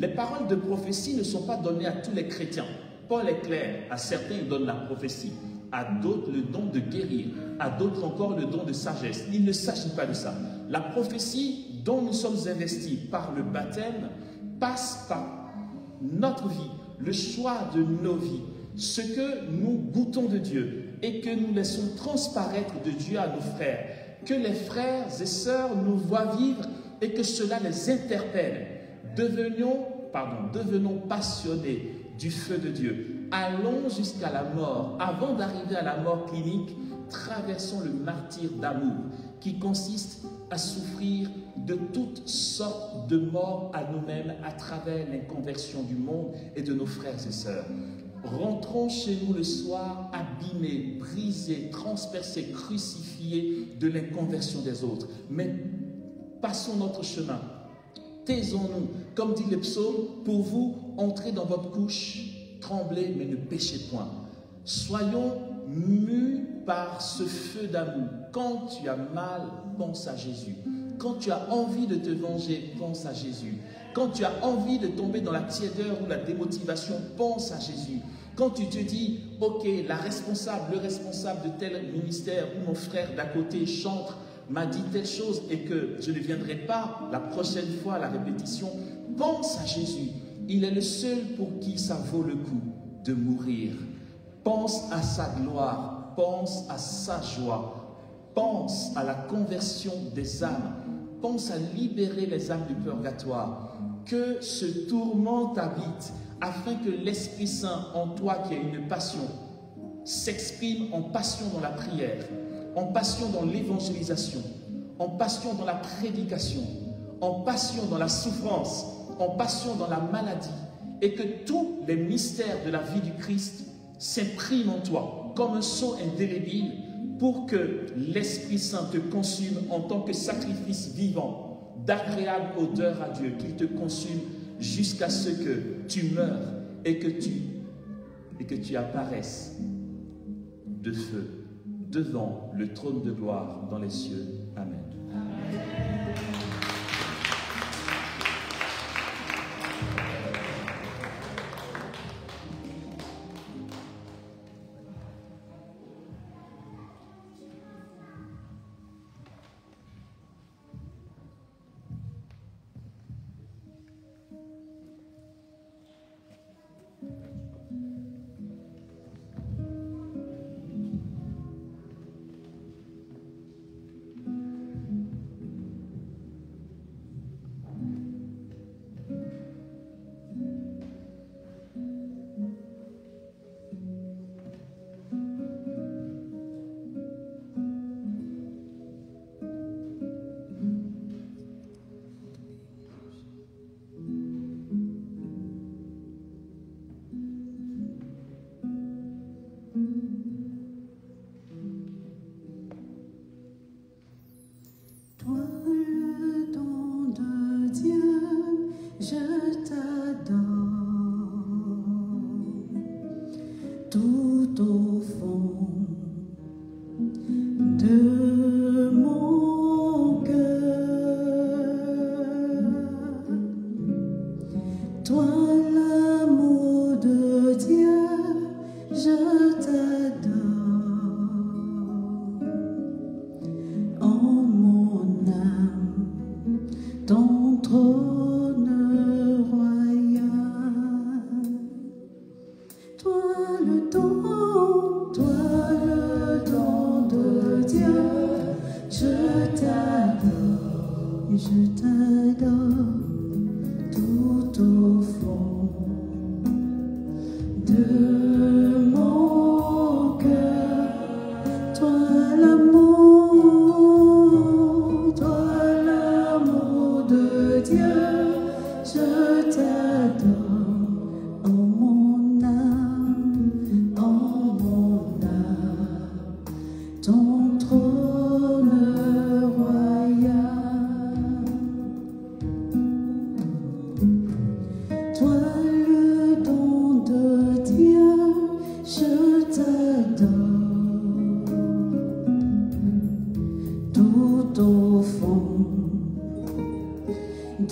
Les paroles de prophétie ne sont pas données à tous les chrétiens. Paul est clair, à certains il donne la prophétie, à d'autres le don de guérir, à d'autres encore le don de sagesse. Il ne s'agit pas de ça. La prophétie dont nous sommes investis par le baptême passe par notre vie, le choix de nos vies, ce que nous goûtons de Dieu et que nous laissons transparaître de Dieu à nos frères. Que les frères et sœurs nous voient vivre et que cela les interpelle. Devenons passionnés du feu de Dieu. Allons jusqu'à la mort. Avant d'arriver à la mort clinique, traversons le martyre d'amour qui consiste à souffrir de toutes sortes de morts à nous-mêmes à travers l'inconversion du monde et de nos frères et sœurs. Rentrons chez nous le soir abîmés, brisés, transpercés, crucifiés de l'inconversion des autres. Mais passons notre chemin. Taisons-nous, comme dit le psaume, pour vous, entrez dans votre couche, tremblez, mais ne péchez point. Soyons mus par ce feu d'amour. Quand tu as mal, pense à Jésus. Quand tu as envie de te venger, pense à Jésus. Quand tu as envie de tomber dans la tiédeur ou la démotivation, pense à Jésus. Quand tu te dis, ok, le responsable de tel ministère ou mon frère d'à côté chante, m'a dit telle chose et que je ne viendrai pas la prochaine fois à la répétition, pense à Jésus. Il est le seul pour qui ça vaut le coup de mourir. Pense à sa gloire, pense à sa joie, pense à la conversion des âmes, pense à libérer les âmes du purgatoire. Que ce tourment t'habite afin que l'Esprit Saint en toi qui a une passion s'exprime en passion dans la prière, en passion dans l'évangélisation, en passion dans la prédication, en passion dans la souffrance, en passion dans la maladie, et que tous les mystères de la vie du Christ s'impriment en toi comme un sceau indélébile pour que l'Esprit Saint te consume en tant que sacrifice vivant, d'agréable odeur à Dieu, qu'il te consume jusqu'à ce que tu meures et que tu apparaisses de feu devant le trône de gloire dans les cieux. Amen.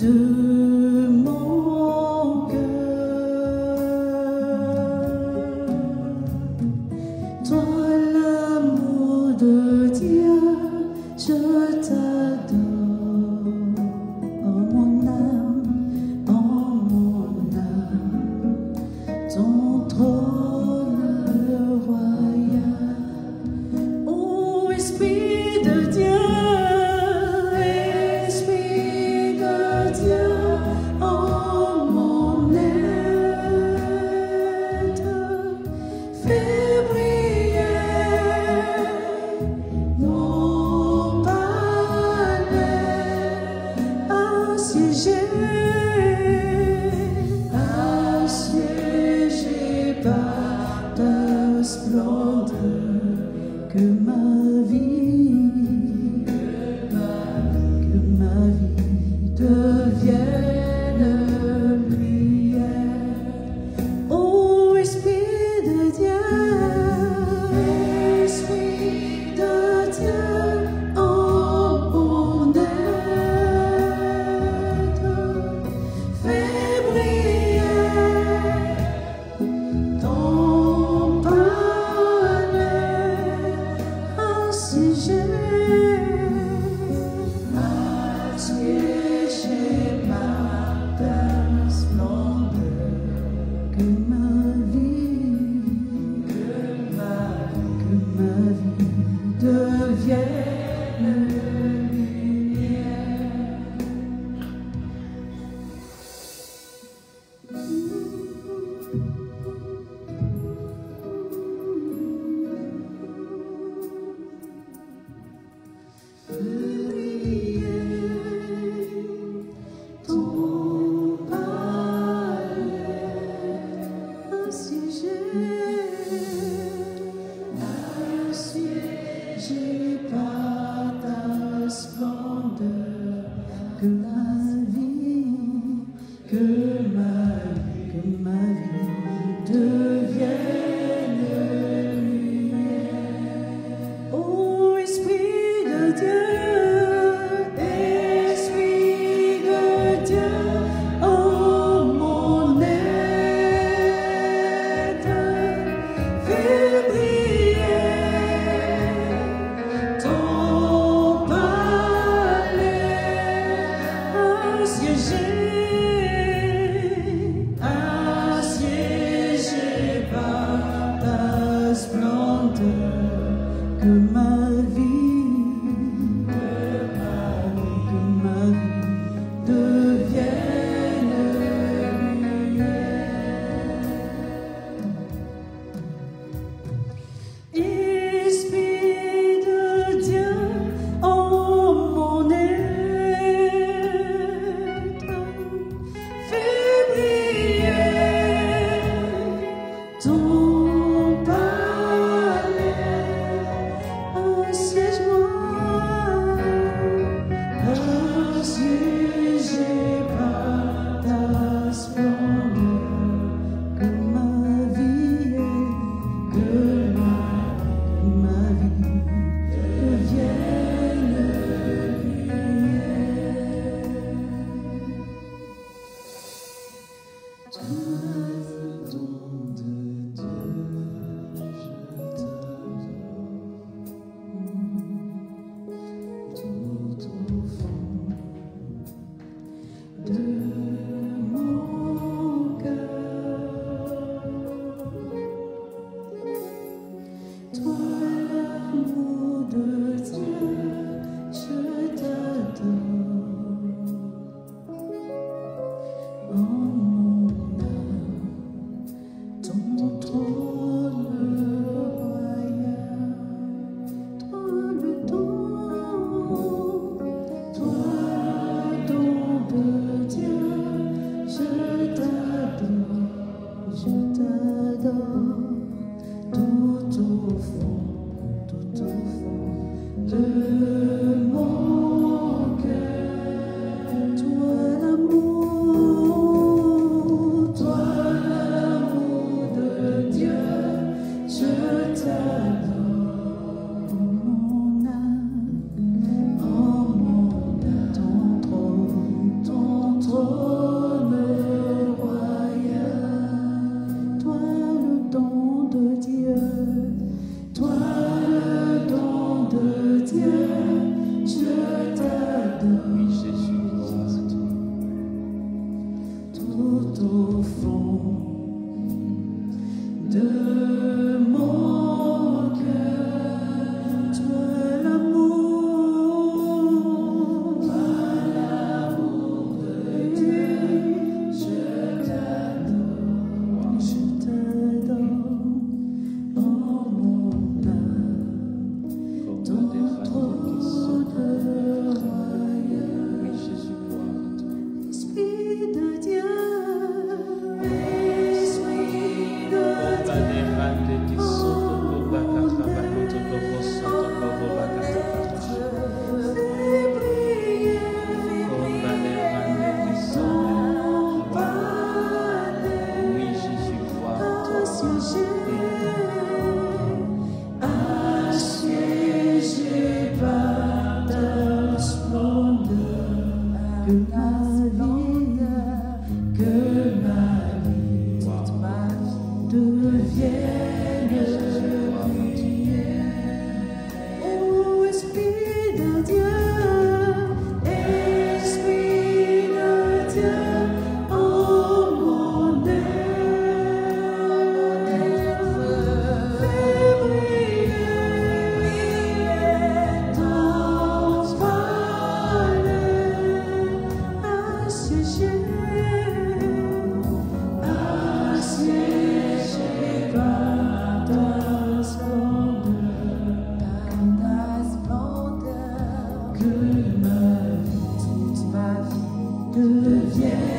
de mon Que ma vie, toute ma vie devienne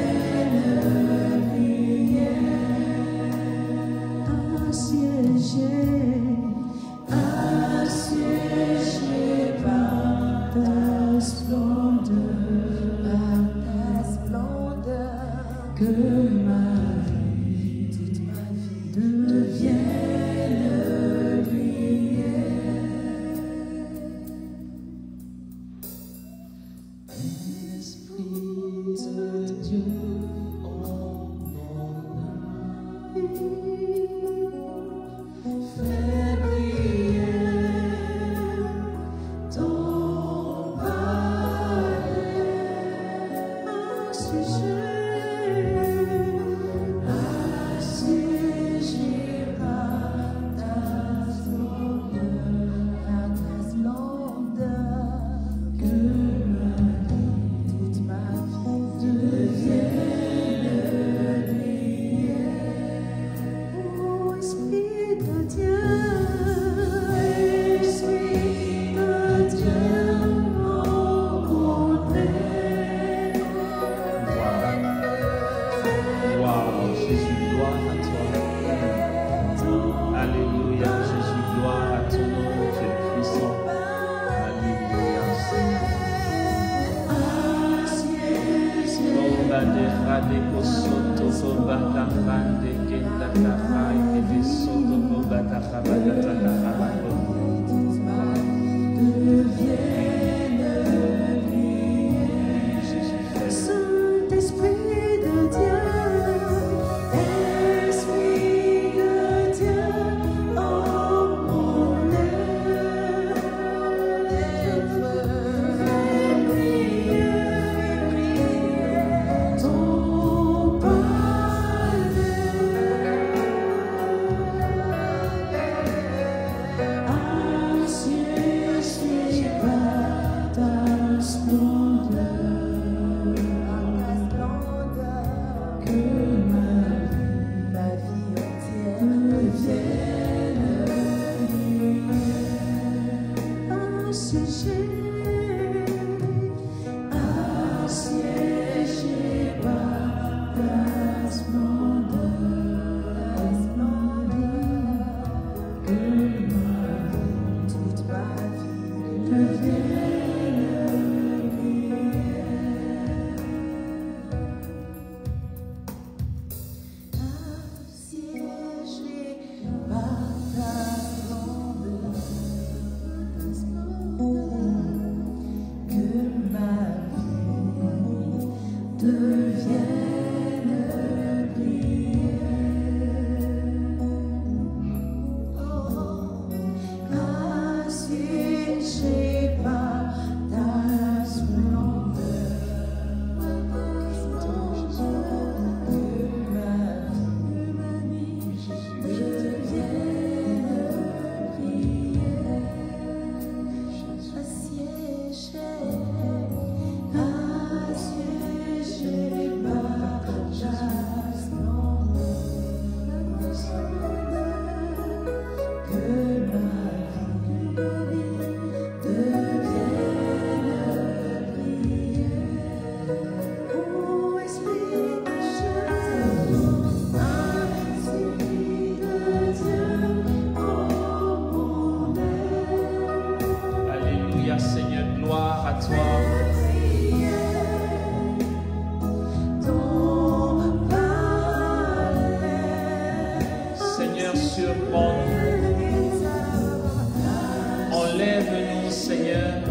Enlève-nous, Seigneur.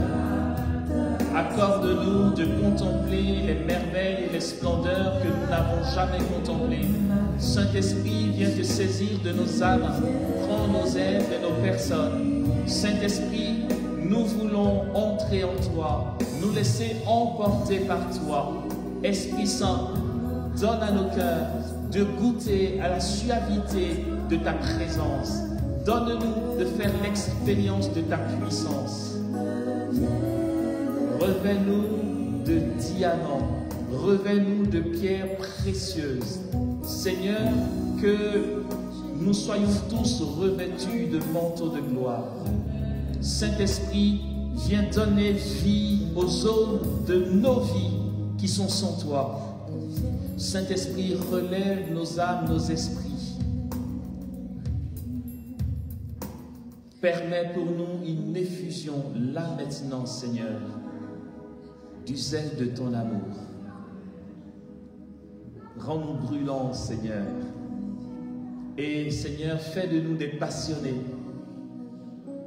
Accorde-nous de contempler les merveilles et les splendeurs que nous n'avons jamais contemplées. Saint-Esprit, viens te saisir de nos âmes, prends nos êtres et nos personnes. Saint-Esprit, nous voulons entrer en toi, nous laisser emporter par toi. Esprit Saint, donne à nos cœurs de goûter à la suavité de ta présence. Donne-nous de faire l'expérience de ta puissance. Revêt-nous de diamants, revêt-nous de pierres précieuses. Seigneur, que nous soyons tous revêtus de manteaux de gloire. Saint-Esprit, viens donner vie aux zones de nos vies qui sont sans toi. Saint-Esprit, relève nos âmes, nos esprits. Permets pour nous une effusion, là maintenant, Seigneur, du zèle de ton amour. Rends-nous brûlants, Seigneur. Et Seigneur, fais de nous des passionnés.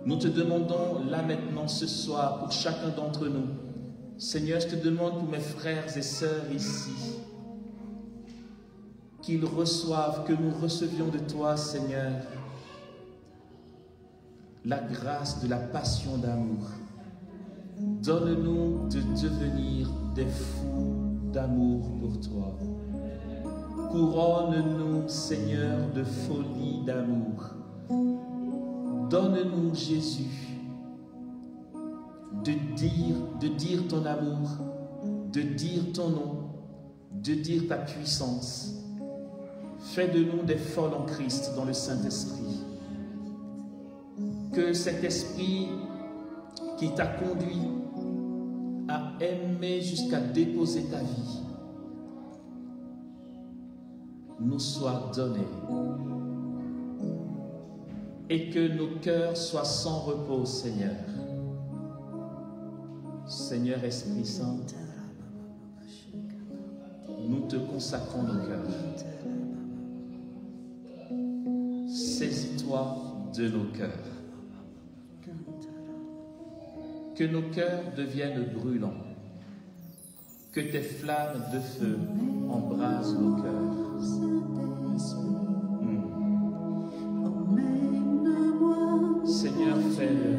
Nous te demandons là maintenant ce soir pour chacun d'entre nous. Seigneur, je te demande pour mes frères et sœurs ici, qu'ils reçoivent, que nous recevions de toi, Seigneur, la grâce de la passion d'amour. Donne-nous de devenir des fous d'amour pour toi. Couronne-nous, Seigneur, de folie d'amour. Donne-nous, Jésus, de dire ton amour, de dire ton nom, de dire ta puissance. Fais de nous des folles en Christ dans le Saint-Esprit. Que cet esprit qui t'a conduit à aimer jusqu'à déposer ta vie nous soit donné et que nos cœurs soient sans repos, Seigneur. Seigneur Esprit Saint, nous te consacrons nos cœurs. Saisis-toi de nos cœurs. Que nos cœurs deviennent brûlants. Que tes flammes de feu embrasent nos cœurs. Seigneur, fais-le.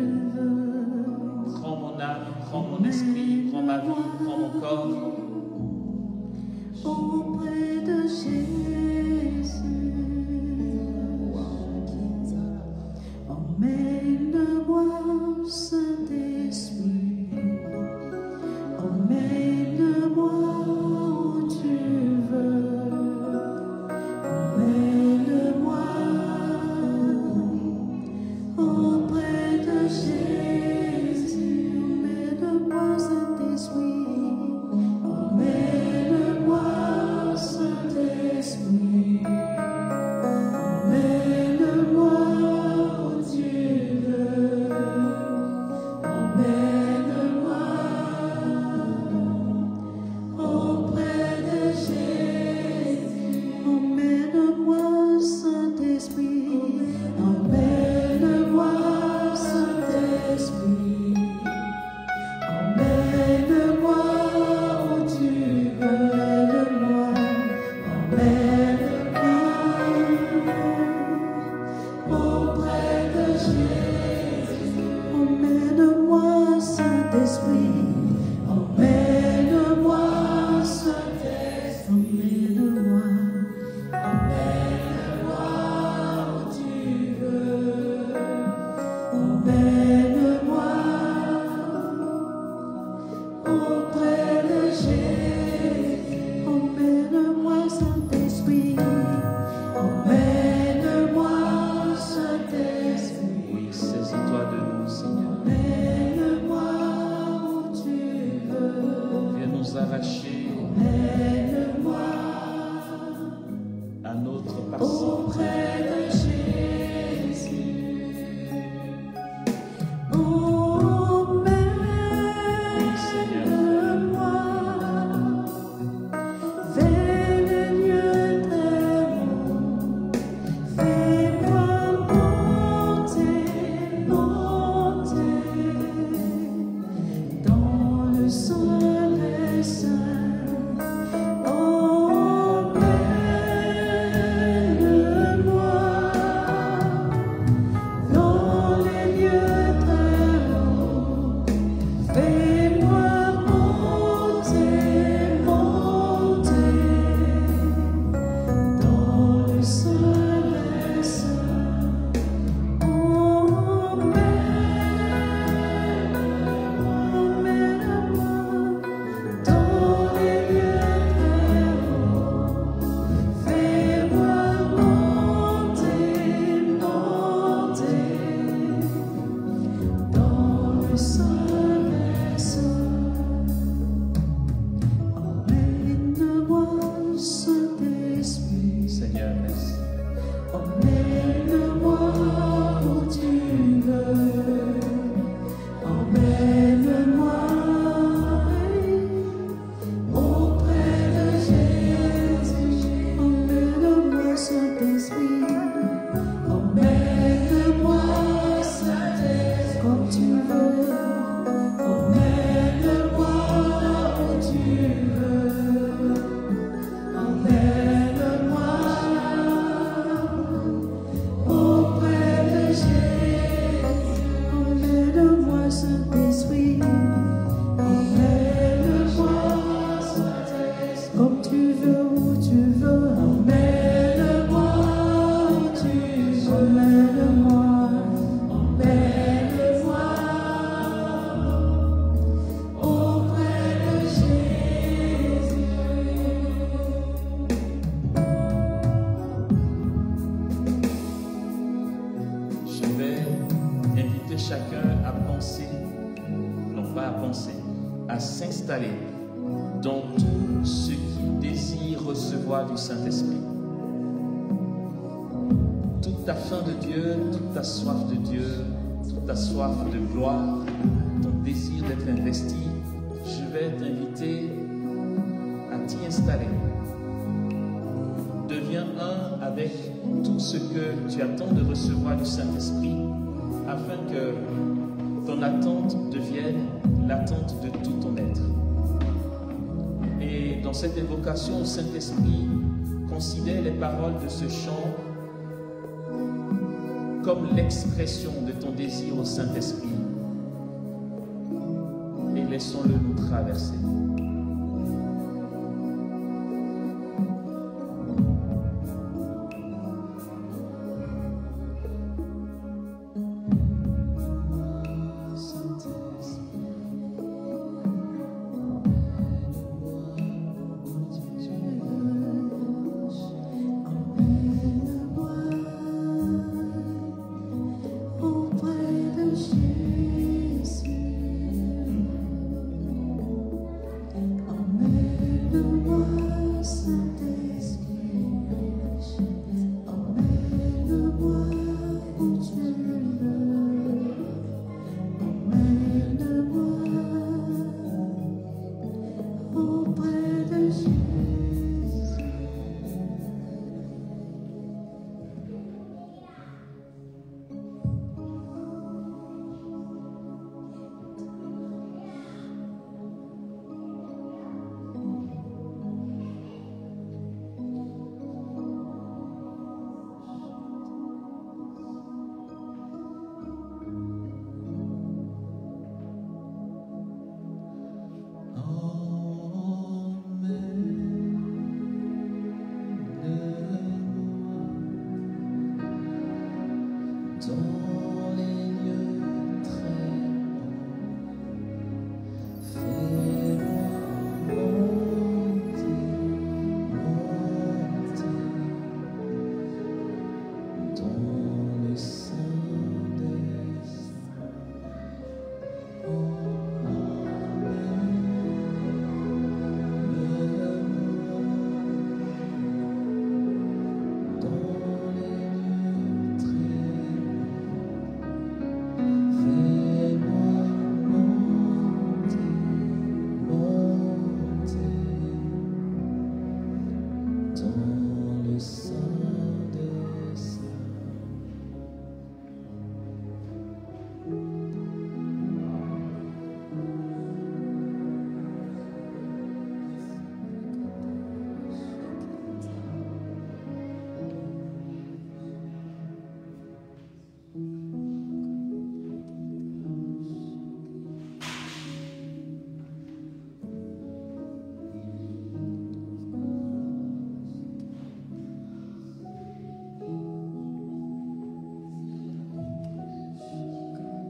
Prends mon âme, prends mon esprit, prends ma vie, prends mon corps. Auprès de Jésus, emmène-moi, Saint-Esprit, emmène-moi où tu veux, emmène-moi auprès de Jésus, emmène-moi, Saint-Esprit, emmène-moi, Saint-Esprit. installé dans tous ceux qui désirent recevoir du Saint-Esprit. Toute ta faim de Dieu, toute ta soif de Dieu, toute ta soif de gloire, ton désir d'être investi, je vais t'inviter à t'y installer. Deviens un avec tout ce que tu attends de recevoir du Saint-Esprit, afin que ton attente devienne l'attente de tout ton être. Et dans cette invocation au Saint-Esprit, considère les paroles de ce chant comme l'expression de ton désir au Saint-Esprit. Et laissons-le nous traverser.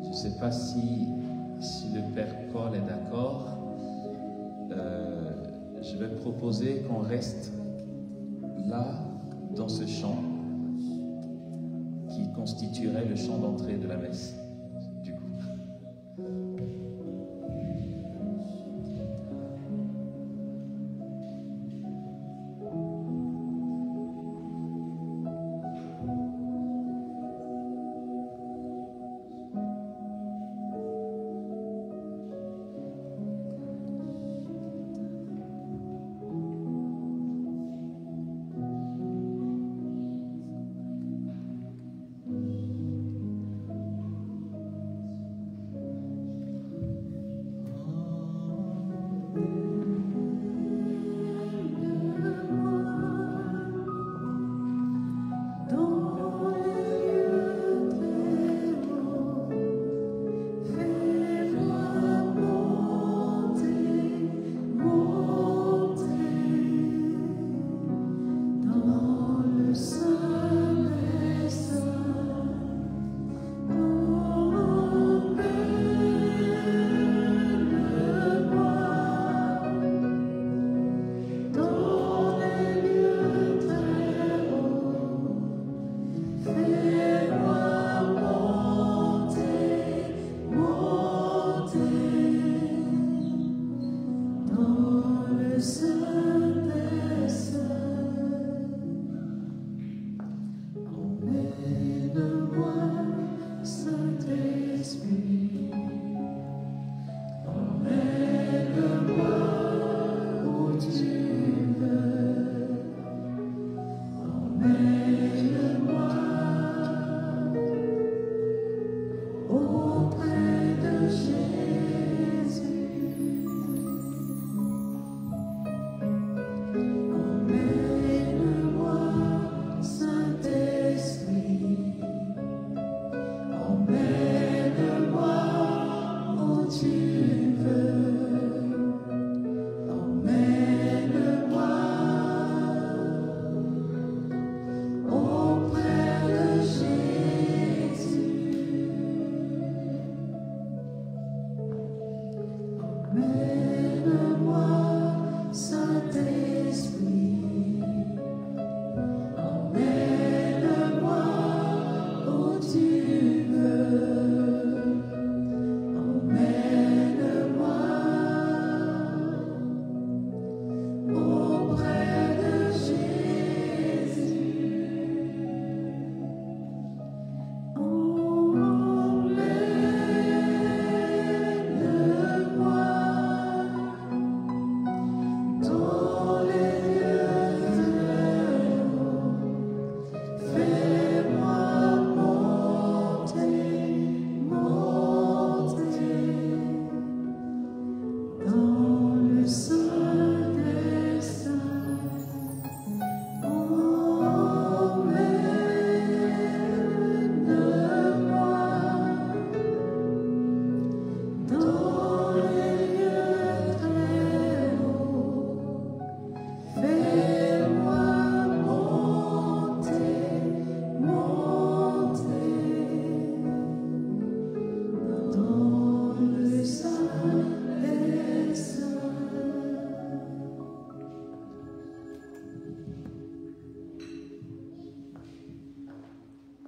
Je ne sais pas si le Père Paul est d'accord. Je vais proposer qu'on reste là, dans ce chant, qui constituerait le chant d'entrée de la messe, du coup.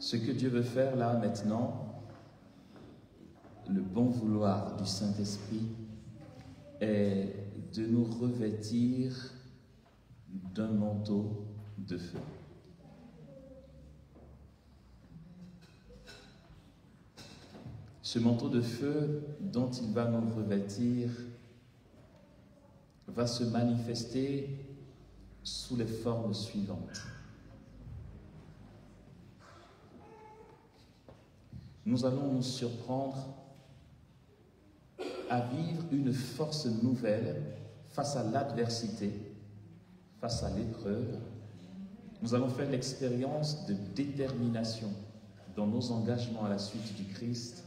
Ce que Dieu veut faire là maintenant, le bon vouloir du Saint-Esprit, est de nous revêtir d'un manteau de feu. Ce manteau de feu dont il va nous revêtir va se manifester sous les formes suivantes. Nous allons nous surprendre à vivre une force nouvelle face à l'adversité, face à l'épreuve. Nous allons faire l'expérience de détermination dans nos engagements à la suite du Christ.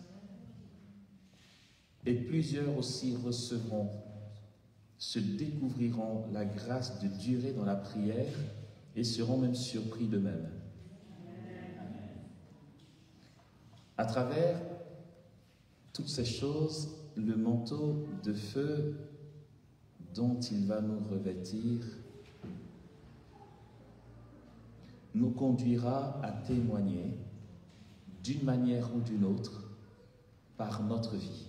Et plusieurs aussi recevront, se découvriront la grâce de durer dans la prière et seront même surpris d'eux-mêmes. À travers toutes ces choses, le manteau de feu dont il va nous revêtir nous conduira à témoigner d'une manière ou d'une autre par notre vie.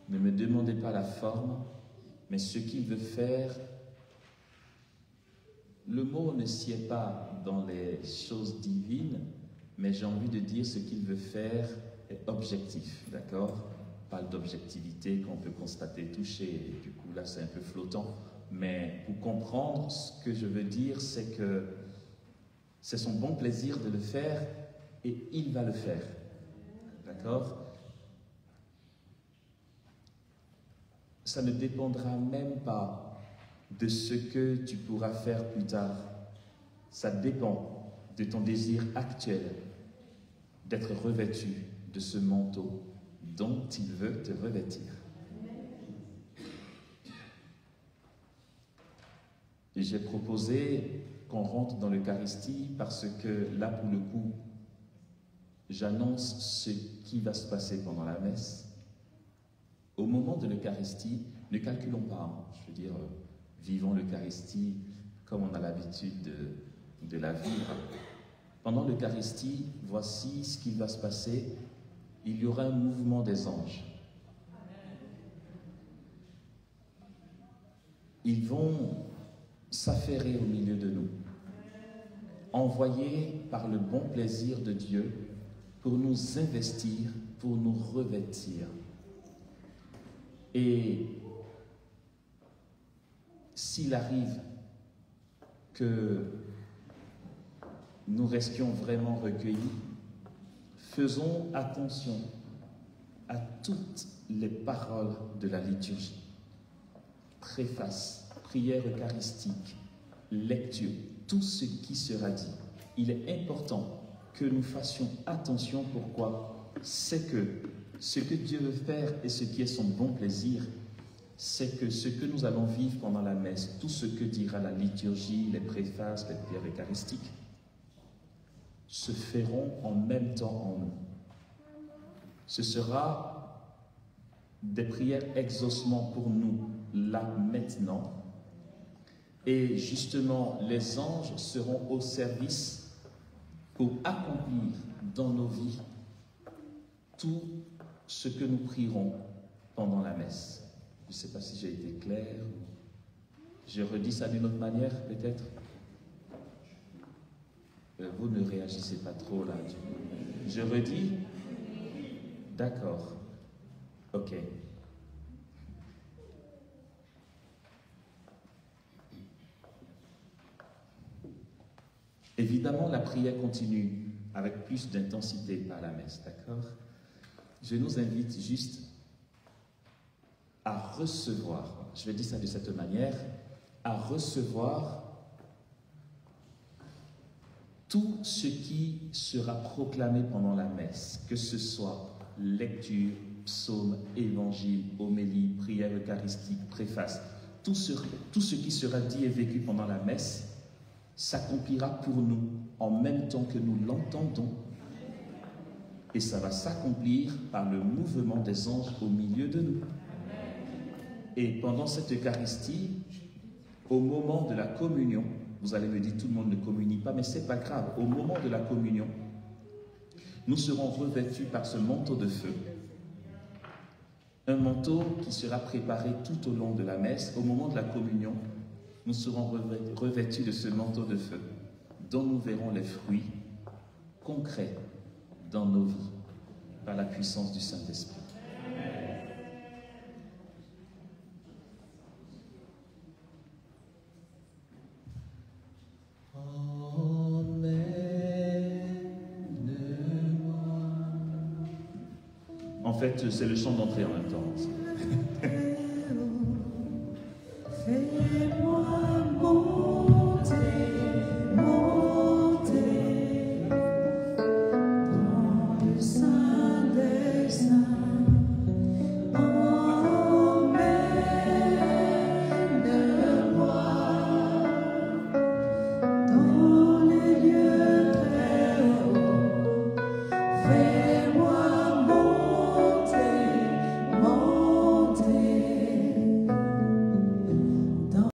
Ne me demandez pas la forme, mais ce qu'il veut faire, le mot ne sied pas dans les choses divines, mais j'ai envie de dire ce qu'il veut faire est objectif, d'accord? On parle d'objectivité qu'on peut constater, toucher, et du coup là c'est un peu flottant, mais pour comprendre ce que je veux dire, c'est que c'est son bon plaisir de le faire et il va le faire, d'accord? Ça ne dépendra même pas de ce que tu pourras faire plus tard. Ça dépend de ton désir actuel d'être revêtu de ce manteau dont il veut te revêtir. Et j'ai proposé qu'on rentre dans l'Eucharistie parce que là, pour le coup, j'annonce ce qui va se passer pendant la messe. Au moment de l'Eucharistie, ne calculons pas, hein. Je veux dire, vivons l'Eucharistie comme on a l'habitude de la vivre. Pendant l'Eucharistie, voici ce qui va se passer. Il y aura un mouvement des anges. Ils vont s'affairer au milieu de nous, envoyés par le bon plaisir de Dieu pour nous investir, pour nous revêtir. Et s'il arrive que nous restions vraiment recueillis, faisons attention à toutes les paroles de la liturgie. Préface, prière eucharistique, lecture, tout ce qui sera dit. Il est important que nous fassions attention. Pourquoi? C'est que ce que Dieu veut faire et ce qui est son bon plaisir, c'est que ce que nous allons vivre pendant la messe, tout ce que dira la liturgie, les préfaces, les prières eucharistiques, se feront en même temps en nous. Ce sera des prières exaucement pour nous, là, maintenant. Et justement, les anges seront au service pour accomplir dans nos vies tout ce que nous prierons pendant la messe. Je ne sais pas si j'ai été clair. Je redis ça d'une autre manière, peut-être. Vous ne réagissez pas trop là. Je redis. D'accord. Ok. Évidemment, la prière continue avec plus d'intensité par la messe, d'accord? Je nous invite juste à recevoir, je vais dire ça de cette manière, à recevoir tout ce qui sera proclamé pendant la messe, que ce soit lecture, psaume, évangile, homélie, prière eucharistique, préface, tout ce qui sera dit et vécu pendant la messe s'accomplira pour nous en même temps que nous l'entendons. Et ça va s'accomplir par le mouvement des anges au milieu de nous. Et pendant cette Eucharistie, au moment de la communion, Vous allez me dire, tout le monde ne communie pas, mais ce n'est pas grave. Au moment de la communion, nous serons revêtus par ce manteau de feu. Un manteau qui sera préparé tout au long de la messe. Au moment de la communion, nous serons revêtus de ce manteau de feu, dont nous verrons les fruits concrets dans nos vies, par la puissance du Saint-Esprit. En fait, c'est le chant d'entrée en même temps.